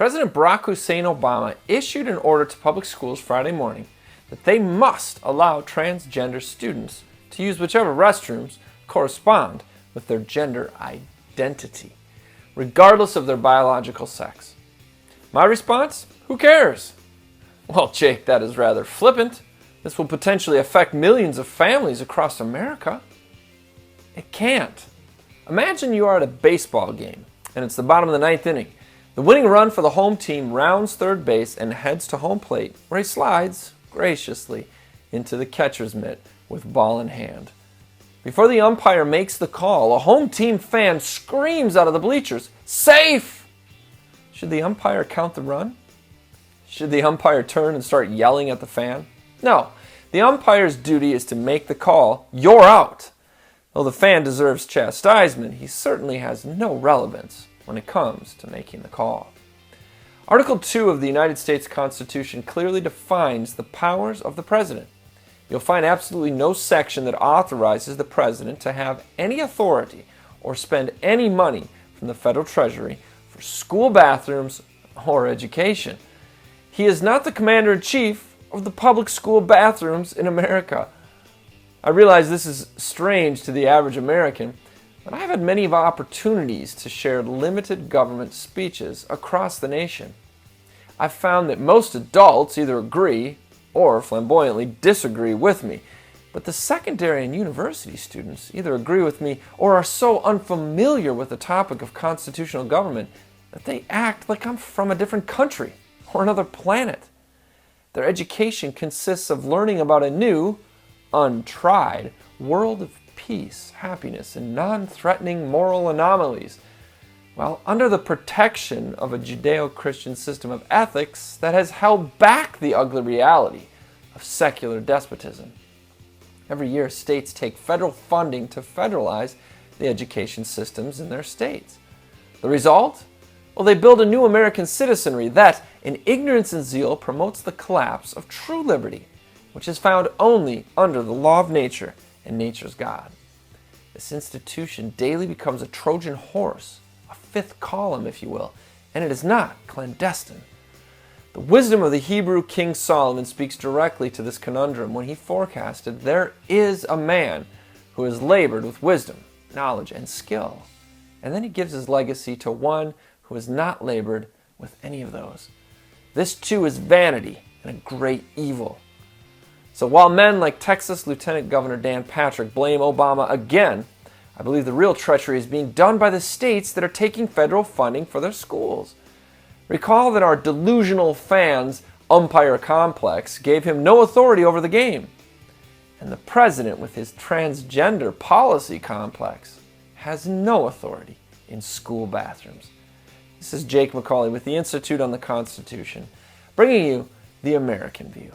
President Barack Hussein Obama issued an order to public schools Friday morning that they must allow transgender students to use whichever restrooms correspond with their gender identity, regardless of their biological sex. My response? Who cares? Well, Jake, that is rather flippant. This will potentially affect millions of families across America. It can't. Imagine you are at a baseball game, and it's the bottom of the ninth inning. The winning run for the home team rounds third base and heads to home plate, where he slides graciously into the catcher's mitt with ball in hand. Before the umpire makes the call, a home team fan screams out of the bleachers, "Safe!" Should the umpire count the run? Should the umpire turn and start yelling at the fan? No. The umpire's duty is to make the call, "You're out." Though the fan deserves chastisement, he certainly has no relevance when it comes to making the call. Article 2 of the United States Constitution clearly defines the powers of the president. You'll find absolutely no section that authorizes the president to have any authority or spend any money from the federal treasury for school bathrooms or education. He is not the commander-in-chief of the public school bathrooms in America. I realize this is strange to the average American, but I've had many opportunities to share limited government speeches across the nation. I've found that most adults either agree or flamboyantly disagree with me, but the secondary and university students either agree with me or are so unfamiliar with the topic of constitutional government that they act like I'm from a different country or another planet. Their education consists of learning about a new, untried world of peace, happiness, and non-threatening moral anomalies, while under the protection of a Judeo-Christian system of ethics that has held back the ugly reality of secular despotism. Every year, states take federal funding to federalize the education systems in their states. The result? Well, they build a new American citizenry that, in ignorance and zeal, promotes the collapse of true liberty, which is found only under the law of nature and nature's God. This institution daily becomes a Trojan horse, a fifth column, if you will, and it is not clandestine. The wisdom of the Hebrew King Solomon speaks directly to this conundrum when he forecasted, "There is a man who has labored with wisdom, knowledge, and skill." And then he gives his legacy to one who has not labored with any of those. This too is vanity and a great evil. So while men like Texas Lieutenant Governor Dan Patrick blame Obama again, I believe the real treachery is being done by the states that are taking federal funding for their schools. Recall that our delusional fans' umpire complex gave him no authority over the game. And the president, with his transgender policy complex, has no authority in school bathrooms. This is Jake MacAulay with the Institute on the Constitution, bringing you the American View.